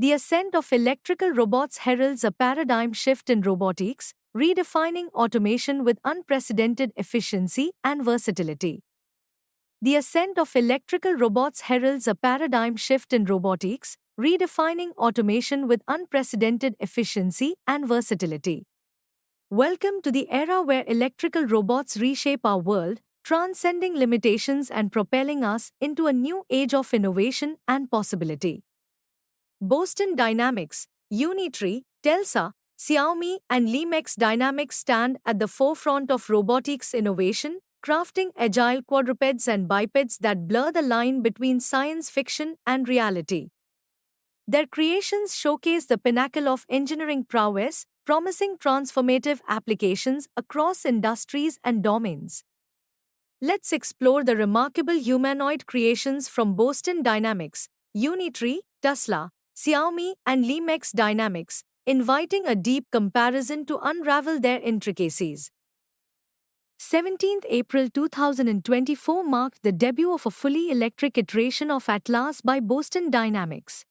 The ascent of electrical robots heralds a paradigm shift in robotics, redefining automation with unprecedented efficiency and versatility. The ascent of electrical robots heralds a paradigm shift in robotics, redefining automation with unprecedented efficiency and versatility. Welcome to the era where electrical robots reshape our world, transcending limitations and propelling us into a new age of innovation and possibility. Boston Dynamics, Unitree, Telsa, Xiaomi, and Limex Dynamics stand at the forefront of robotics innovation, crafting agile quadrupeds and bipeds that blur the line between science fiction and reality. Their creations showcase the pinnacle of engineering prowess, promising transformative applications across industries and domains. Let's explore the remarkable humanoid creations from Boston Dynamics, Unitree, Tesla, Xiaomi, and Limex Dynamics, inviting a deep comparison to unravel their intricacies. 17th April 2024 marked the debut of a fully electric iteration of Atlas by Boston Dynamics.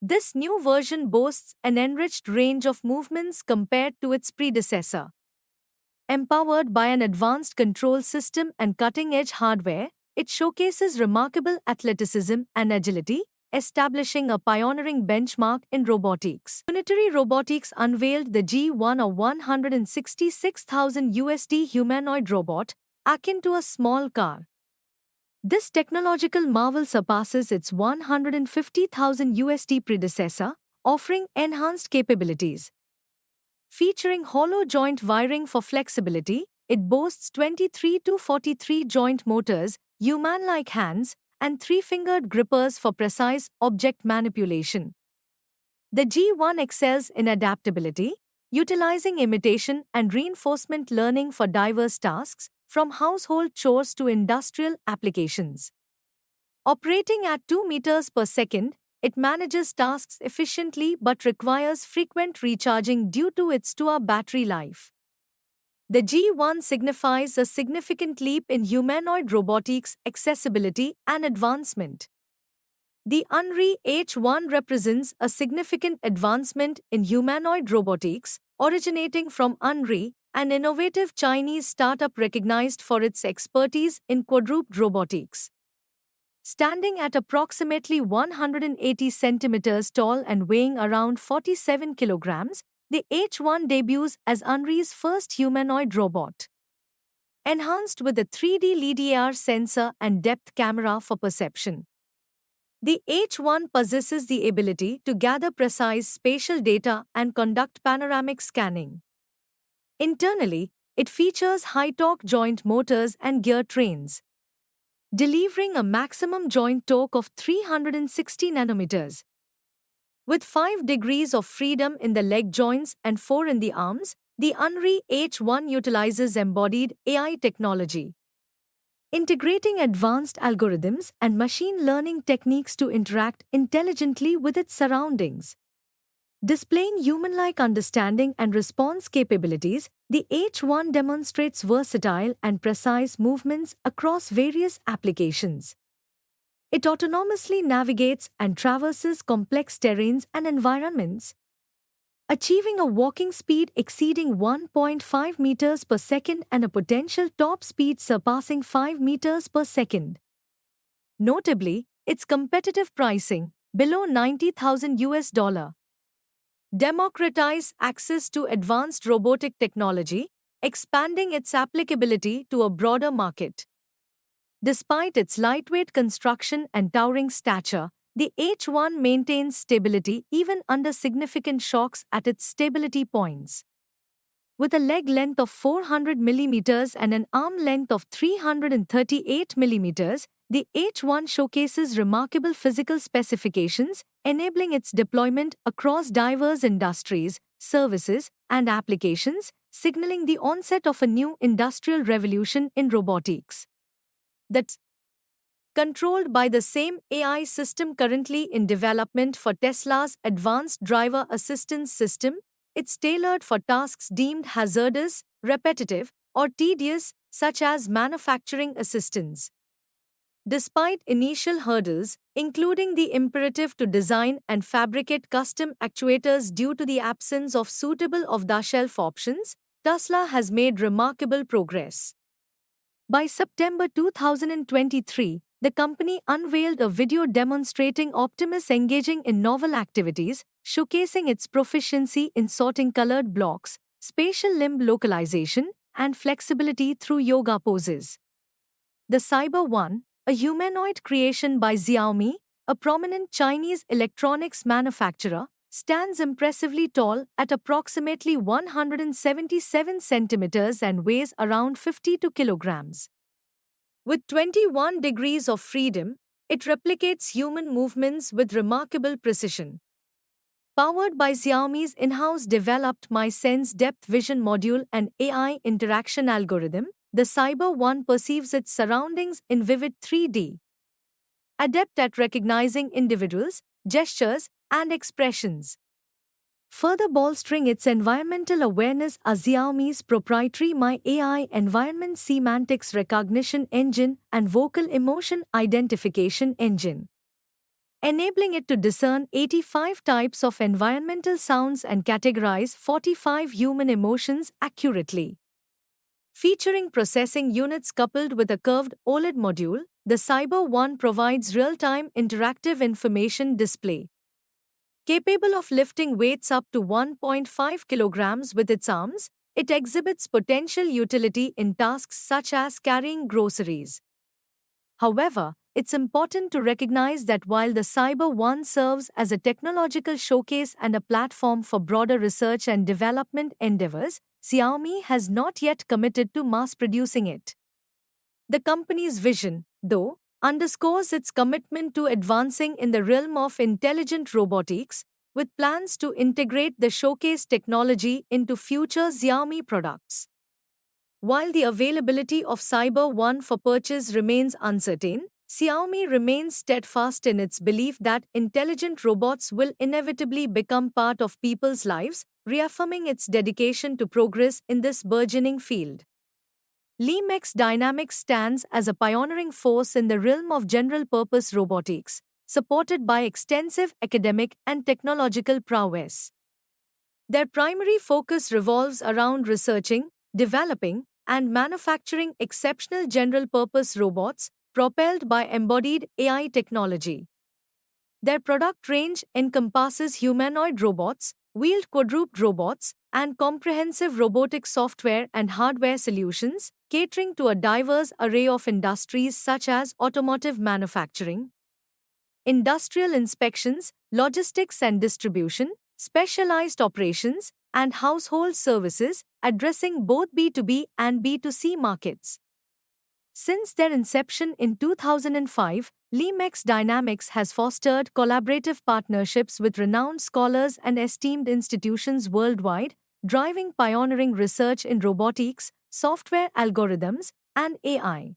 This new version boasts an enriched range of movements compared to its predecessor. Empowered by an advanced control system and cutting-edge hardware, it showcases remarkable athleticism and agility, establishing a pioneering benchmark in robotics. Unitary Robotics unveiled the G1, a $166,000 humanoid robot, akin to a small car. This technological marvel surpasses its $150,000 predecessor, offering enhanced capabilities. Featuring hollow joint wiring for flexibility, it boasts 23 to 43 joint motors, human-like hands, and three-fingered grippers for precise object manipulation. The G1 excels in adaptability, utilizing imitation and reinforcement learning for diverse tasks, from household chores to industrial applications. Operating at 2 meters per second, it manages tasks efficiently but requires frequent recharging due to its 2-hour battery life. The G1 signifies a significant leap in humanoid robotics accessibility and advancement. The Unri H1 represents a significant advancement in humanoid robotics, originating from Unri, an innovative Chinese startup recognized for its expertise in quadruped robotics. Standing at approximately 180 centimeters tall and weighing around 47 kilograms, the H1 debuts as Unri's first humanoid robot. Enhanced with a 3D LiDAR sensor and depth camera for perception. The H1 possesses the ability to gather precise spatial data and conduct panoramic scanning. Internally, it features high-torque joint motors and gear trains, delivering a maximum joint torque of 360 nanometers. With 5 degrees of freedom in the leg joints and 4 in the arms, the Unri H1 utilizes embodied AI technology, integrating advanced algorithms and machine learning techniques to interact intelligently with its surroundings. Displaying human-like understanding and response capabilities, the H1 demonstrates versatile and precise movements across various applications. It autonomously navigates and traverses complex terrains and environments, achieving a walking speed exceeding 1.5 meters per second and a potential top speed surpassing 5 meters per second. Notably, its competitive pricing, below $90,000, democratize access to advanced robotic technology, expanding its applicability to a broader market. Despite its lightweight construction and towering stature, the H1 maintains stability even under significant shocks at its stability points. With a leg length of 400 mm and an arm length of 338 mm, the H1 showcases remarkable physical specifications, enabling its deployment across diverse industries, services, and applications, signaling the onset of a new industrial revolution in robotics. That's controlled by the same AI system currently in development for Tesla's advanced driver assistance system. It's tailored for tasks deemed hazardous, repetitive, or tedious, such as manufacturing assistance. Despite initial hurdles, including the imperative to design and fabricate custom actuators due to the absence of suitable off-the-shelf options, Tesla has made remarkable progress. By September 2023, the company unveiled a video demonstrating Optimus engaging in novel activities, showcasing its proficiency in sorting colored blocks, spatial limb localization, and flexibility through yoga poses. The Cyber One, a humanoid creation by Xiaomi, a prominent Chinese electronics manufacturer, stands impressively tall at approximately 177 centimeters and weighs around 52 kilograms. With 21 degrees of freedom, it replicates human movements with remarkable precision. Powered by Xiaomi's in-house developed MySense depth vision module and AI interaction algorithm, the Cyber One perceives its surroundings in vivid 3D. Adept at recognizing individuals, gestures, and expressions. Further bolstering its environmental awareness are Xiaomi's proprietary MyAI environment semantics recognition engine and vocal emotion identification engine, enabling it to discern 85 types of environmental sounds and categorize 45 human emotions accurately. Featuring processing units coupled with a curved OLED module, the Cyber One provides real-time interactive information display. Capable of lifting weights up to 1.5 kilograms with its arms, it exhibits potential utility in tasks such as carrying groceries. However, it's important to recognize that while the Cyber One serves as a technological showcase and a platform for broader research and development endeavors, Xiaomi has not yet committed to mass-producing it. The company's vision, though, underscores its commitment to advancing in the realm of intelligent robotics, with plans to integrate the showcase technology into future Xiaomi products. While the availability of Cyber One for purchase remains uncertain, Xiaomi remains steadfast in its belief that intelligent robots will inevitably become part of people's lives, reaffirming its dedication to progress in this burgeoning field. LiMex Dynamics stands as a pioneering force in the realm of general-purpose robotics, supported by extensive academic and technological prowess. Their primary focus revolves around researching, developing, and manufacturing exceptional general-purpose robots propelled by embodied AI technology. Their product range encompasses humanoid robots, wheeled quadruped robots, and comprehensive robotic software and hardware solutions, catering to a diverse array of industries such as automotive manufacturing, industrial inspections, logistics and distribution, specialized operations, and household services, addressing both B2B and B2C markets. Since their inception in 2005, LiMex Dynamics has fostered collaborative partnerships with renowned scholars and esteemed institutions worldwide, driving pioneering research in robotics, software algorithms, and AI.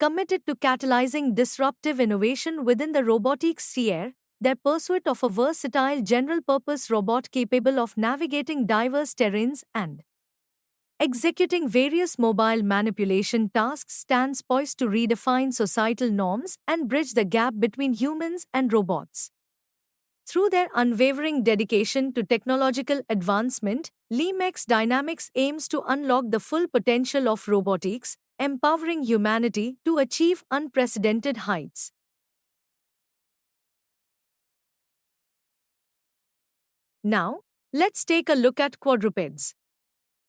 Committed to catalyzing disruptive innovation within the robotics sphere, their pursuit of a versatile general-purpose robot capable of navigating diverse terrains and executing various mobile manipulation tasks stands poised to redefine societal norms and bridge the gap between humans and robots. Through their unwavering dedication to technological advancement, LiMex Dynamics aims to unlock the full potential of robotics, empowering humanity to achieve unprecedented heights. Now, let's take a look at quadrupeds.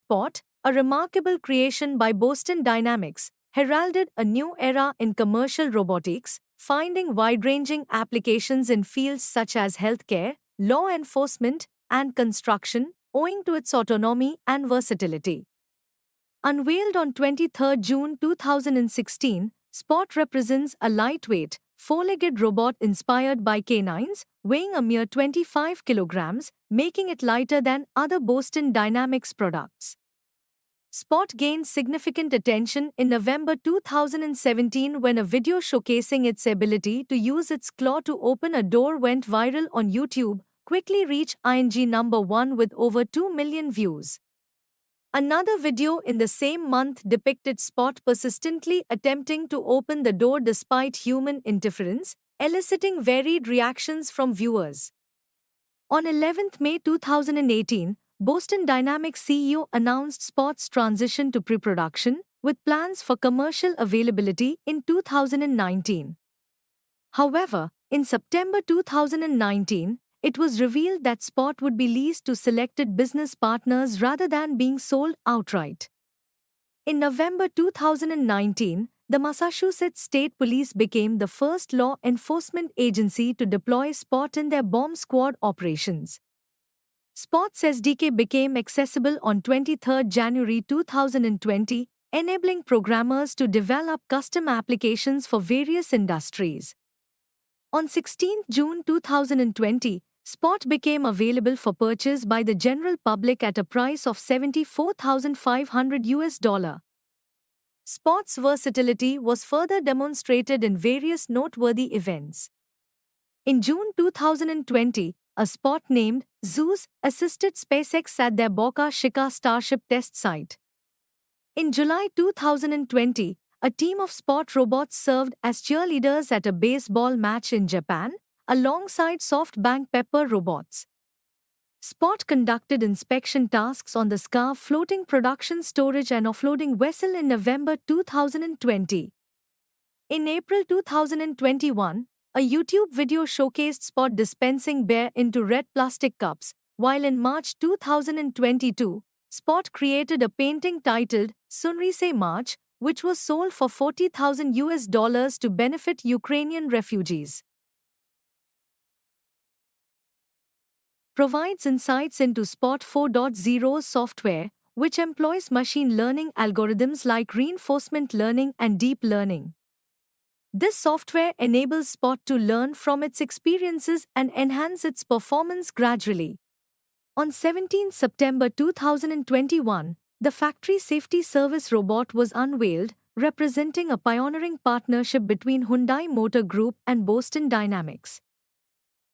Spot, a remarkable creation by Boston Dynamics, heralded a new era in commercial robotics, finding wide-ranging applications in fields such as healthcare, law enforcement, and construction, owing to its autonomy and versatility. Unveiled on 23 June 2016, Spot represents a lightweight, four-legged robot inspired by canines, weighing a mere 25 kilograms, making it lighter than other Boston Dynamics products. Spot gained significant attention in November 2017 when a video showcasing its ability to use its claw to open a door went viral on YouTube, quickly reached ING #1 with over 2 million views. Another video in the same month depicted Spot persistently attempting to open the door despite human interference, eliciting varied reactions from viewers. On 11th May 2018, Boston Dynamics CEO announced Spot's transition to pre-production, with plans for commercial availability in 2019. However, in September 2019, it was revealed that Spot would be leased to selected business partners rather than being sold outright. In November 2019, the Massachusetts State Police became the first law enforcement agency to deploy Spot in their bomb squad operations. Spot's SDK became accessible on 23 January 2020, enabling programmers to develop custom applications for various industries. On 16 June 2020, Spot became available for purchase by the general public at a price of $74,500. Spot's versatility was further demonstrated in various noteworthy events. In June 2020, a Spot named Zeus assisted SpaceX at their Boca Chica Starship test site. In July 2020, a team of Spot robots served as cheerleaders at a baseball match in Japan, alongside SoftBank Pepper robots. Spot conducted inspection tasks on the SCAR floating production storage and offloading vessel in November 2020. In April 2021, a YouTube video showcased Spot dispensing beer into red plastic cups, while in March 2022, Spot created a painting titled Sunrise March, which was sold for $40,000 to benefit Ukrainian refugees. Provides insights into Spot 4.0 software, which employs machine learning algorithms like reinforcement learning and deep learning. This software enables Spot to learn from its experiences and enhance its performance gradually. On 17 September 2021, the Factory Safety Service robot was unveiled, representing a pioneering partnership between Hyundai Motor Group and Boston Dynamics.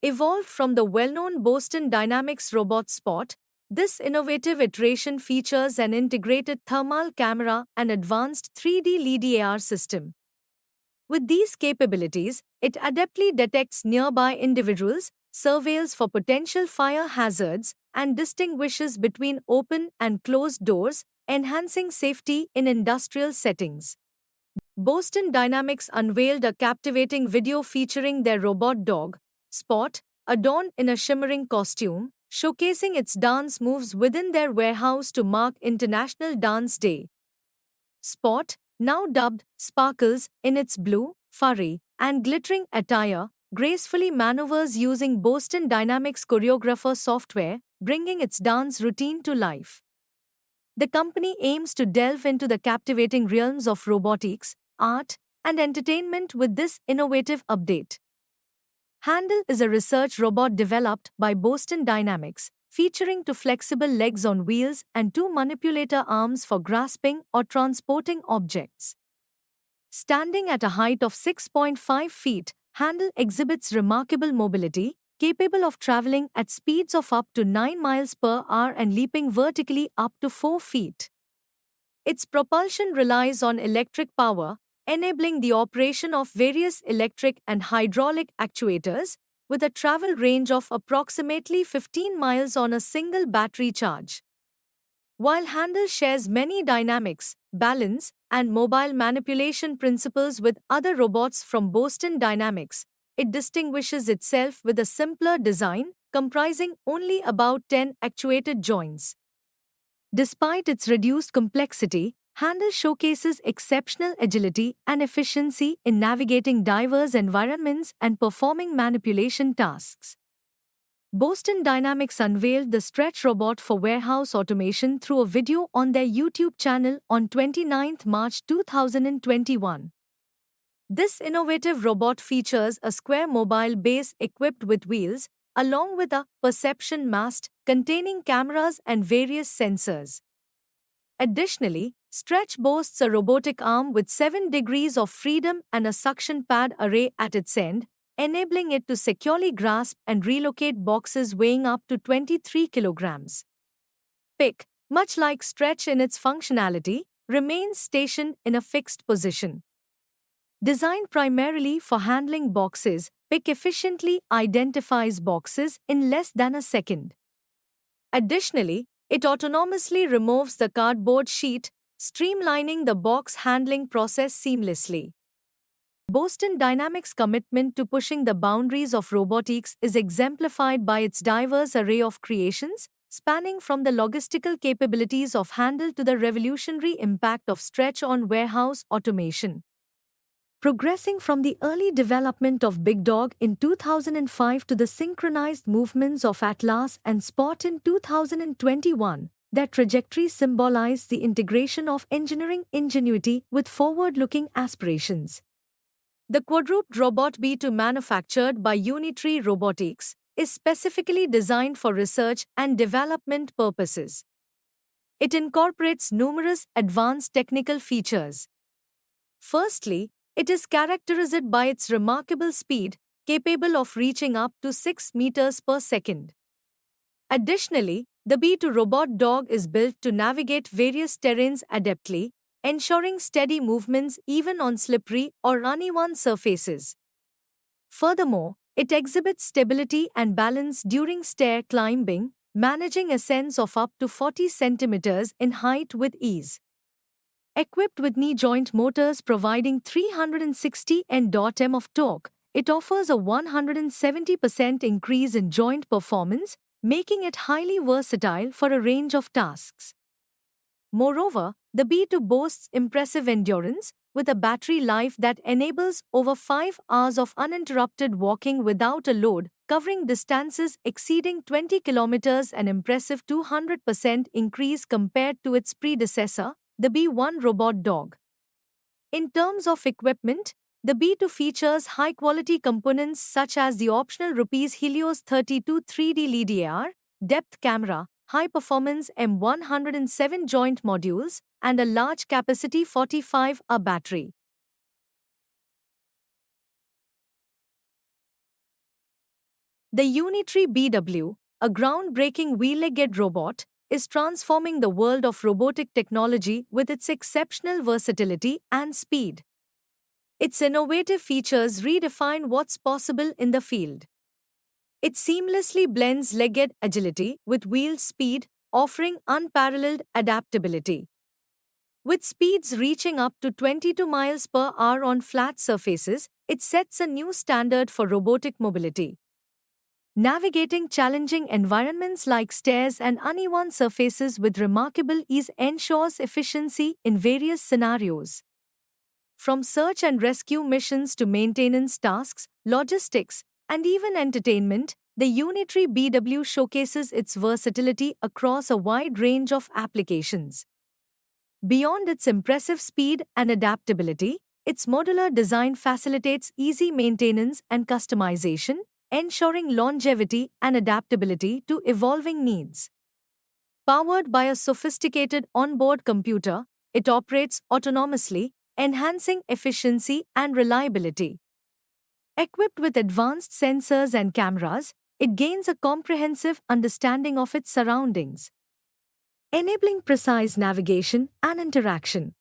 Evolved from the well-known Boston Dynamics robot Spot, this innovative iteration features an integrated thermal camera and advanced 3D LiDAR system. With these capabilities, it adeptly detects nearby individuals, surveils for potential fire hazards, and distinguishes between open and closed doors, enhancing safety in industrial settings. Boston Dynamics unveiled a captivating video featuring their robot dog, Spot, adorned in a shimmering costume, showcasing its dance moves within their warehouse to mark International Dance Day. Spot, now dubbed Sparkles in its blue, furry, and glittering attire, gracefully maneuvers using Boston Dynamics choreographer software, bringing its dance routine to life. The company aims to delve into the captivating realms of robotics, art, and entertainment with this innovative update. Handle is a research robot developed by Boston Dynamics, featuring two flexible legs on wheels and two manipulator arms for grasping or transporting objects. Standing at a height of 6.5 feet, Handle exhibits remarkable mobility, capable of traveling at speeds of up to 9 miles per hour and leaping vertically up to 4 feet. Its propulsion relies on electric power, enabling the operation of various electric and hydraulic actuators, with a travel range of approximately 15 miles on a single battery charge. While Handle shares many dynamics, balance, and mobile manipulation principles with other robots from Boston Dynamics, it distinguishes itself with a simpler design, comprising only about 10 actuated joints. Despite its reduced complexity, Handle showcases exceptional agility and efficiency in navigating diverse environments and performing manipulation tasks. Boston Dynamics unveiled the Stretch robot for warehouse automation through a video on their YouTube channel on 29 March 2021. This innovative robot features a square mobile base equipped with wheels, along with a perception mast containing cameras and various sensors. Additionally, Stretch boasts a robotic arm with 7 degrees of freedom and a suction pad array at its end, enabling it to securely grasp and relocate boxes weighing up to 23 kilograms. Pick. much like Stretch in its functionality, remains stationed in a fixed position. Designed primarily for handling boxes, Pick efficiently identifies boxes in less than a second. Additionally, it autonomously removes the cardboard sheet, streamlining the box handling process seamlessly. Boston Dynamics' commitment to pushing the boundaries of robotics is exemplified by its diverse array of creations, spanning from the logistical capabilities of Handle to the revolutionary impact of Stretch on warehouse automation. Progressing from the early development of Big Dog in 2005 to the synchronized movements of Atlas and Spot in 2021, their trajectory symbolized the integration of engineering ingenuity with forward-looking aspirations. The quadruped robot B2 manufactured by Unitree Robotics is specifically designed for research and development purposes. It incorporates numerous advanced technical features. Firstly, it is characterized by its remarkable speed, capable of reaching up to 6 meters per second. Additionally, the B2 robot dog is built to navigate various terrains adeptly, ensuring steady movements even on slippery or uneven surfaces. Furthermore, it exhibits stability and balance during stair climbing, managing ascents of up to 40 centimeters in height with ease. Equipped with knee joint motors providing 360 Nm of torque, it offers a 170% increase in joint performance, making it highly versatile for a range of tasks. Moreover, the B2 boasts impressive endurance, with a battery life that enables over 5 hours of uninterrupted walking without a load, covering distances exceeding 20 kilometers, an impressive 200% increase compared to its predecessor, the B1 robot dog. In terms of equipment, the B2 features high-quality components such as the optional Rupees Helios 32 3D LiDAR, depth camera, high-performance M107 joint modules, and a large-capacity 45Ah battery. The Unitree BW, a groundbreaking wheel-legged robot, is transforming the world of robotic technology with its exceptional versatility and speed. Its innovative features redefine what's possible in the field. It seamlessly blends legged agility with wheel speed, offering unparalleled adaptability. With speeds reaching up to 22 miles per hour on flat surfaces, it sets a new standard for robotic mobility. Navigating challenging environments like stairs and uneven surfaces with remarkable ease ensures efficiency in various scenarios. From search and rescue missions to maintenance tasks, logistics, and even entertainment, the Unitree BW showcases its versatility across a wide range of applications. Beyond its impressive speed and adaptability, its modular design facilitates easy maintenance and customization, ensuring longevity and adaptability to evolving needs. Powered by a sophisticated onboard computer, it operates autonomously, enhancing efficiency and reliability. Equipped with advanced sensors and cameras, it gains a comprehensive understanding of its surroundings, enabling precise navigation and interaction.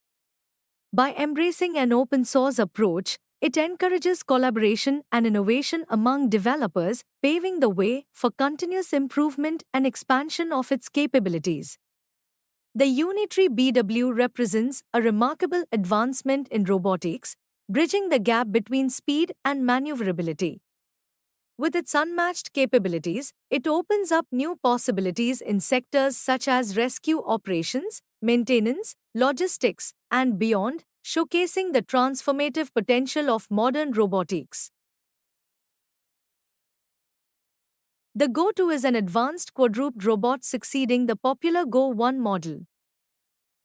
By embracing an open-source approach, it encourages collaboration and innovation among developers, paving the way for continuous improvement and expansion of its capabilities. The Unitree BW represents a remarkable advancement in robotics, bridging the gap between speed and maneuverability. With its unmatched capabilities, it opens up new possibilities in sectors such as rescue operations, maintenance, logistics, and beyond, showcasing the transformative potential of modern robotics. The Go2 is an advanced quadruped robot succeeding the popular Go1 model.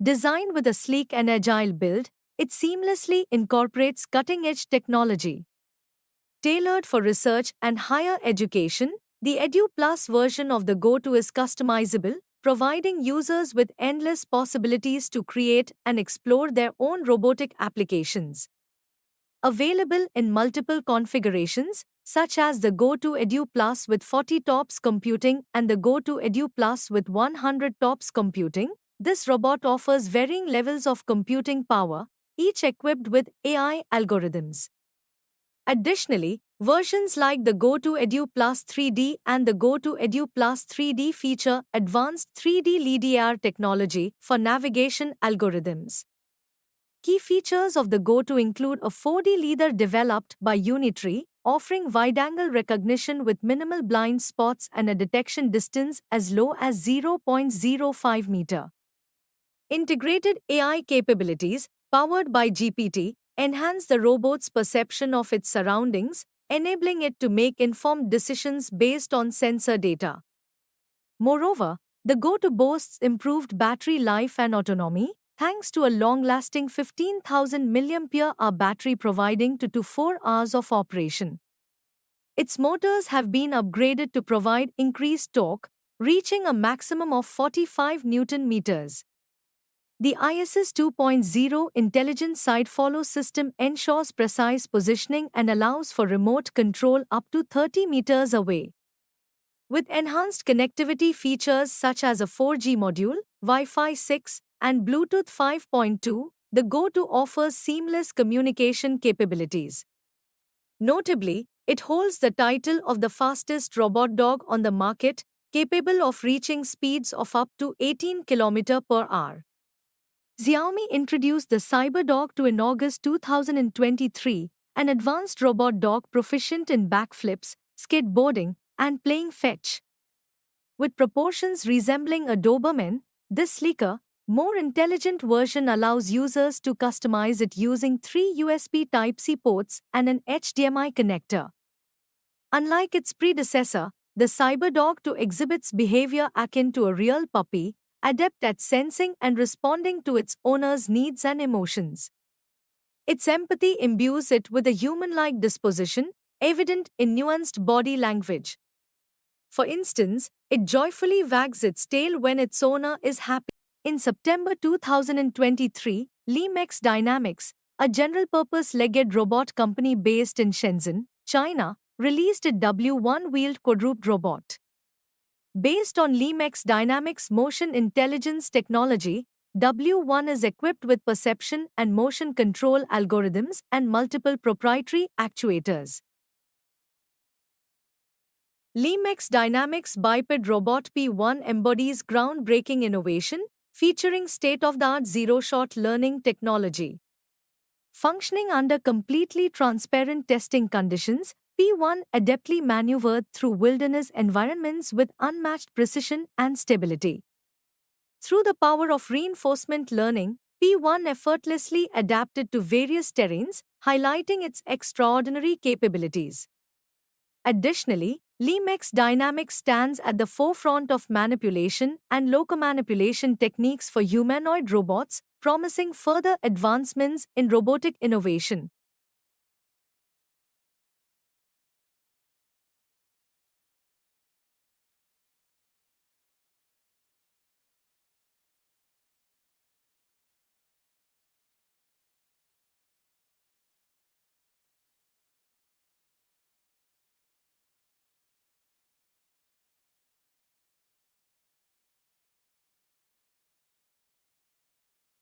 Designed with a sleek and agile build, it seamlessly incorporates cutting-edge technology. Tailored for research and higher education, the Edu Plus version of the Go2 is customizable, providing users with endless possibilities to create and explore their own robotic applications. Available in multiple configurations, such as the GoTo Edu Plus with 40 TOPS computing and the GoTo Edu Plus with 100 TOPS computing, this robot offers varying levels of computing power, each equipped with AI algorithms. Additionally, versions like the GoTo Edu Plus 3D and the GoTo Edu Plus 3D feature advanced 3D LiDAR technology for navigation algorithms. Key features of the GoTo include a 4D LiDAR developed by Unitree, offering wide-angle recognition with minimal blind spots and a detection distance as low as 0.05 meter. Integrated AI capabilities, powered by GPT, enhance the robot's perception of its surroundings, enabling it to make informed decisions based on sensor data. Moreover, the GoTo boasts improved battery life and autonomy, thanks to a long-lasting 15,000 mAh battery providing 2 to 4 hours of operation. Its motors have been upgraded to provide increased torque, reaching a maximum of 45 Newton meters. The ISS 2.0 intelligent side-follow system ensures precise positioning and allows for remote control up to 30 meters away. With enhanced connectivity features such as a 4G module, Wi-Fi 6, and Bluetooth 5.2, the GoTo offers seamless communication capabilities. Notably, it holds the title of the fastest robot dog on the market, capable of reaching speeds of up to 18 km per hour. Xiaomi introduced the CyberDog in August 2023, an advanced robot dog proficient in backflips, skateboarding, and playing fetch. With proportions resembling a Doberman, this sleeker, more intelligent version allows users to customize it using 3 USB Type-C ports and an HDMI connector. Unlike its predecessor, the CyberDog exhibits behavior akin to a real puppy, adept at sensing and responding to its owner's needs and emotions. Its empathy imbues it with a human-like disposition, evident in nuanced body language. For instance, it joyfully wags its tail when its owner is happy. In September 2023, Limex Dynamics, a general-purpose legged robot company based in Shenzhen, China, released a W1-wheeled quadruped robot. Based on Limex Dynamics motion intelligence technology, W1 is equipped with perception and motion control algorithms and multiple proprietary actuators. Limex Dynamics Biped Robot P1 embodies groundbreaking innovation, featuring state-of-the-art zero-shot learning technology. Functioning under completely transparent testing conditions, P1 adeptly maneuvered through wilderness environments with unmatched precision and stability. Through the power of reinforcement learning, P1 effortlessly adapted to various terrains, highlighting its extraordinary capabilities. Additionally, Limex Dynamics stands at the forefront of manipulation and locomanipulation techniques for humanoid robots, promising further advancements in robotic innovation.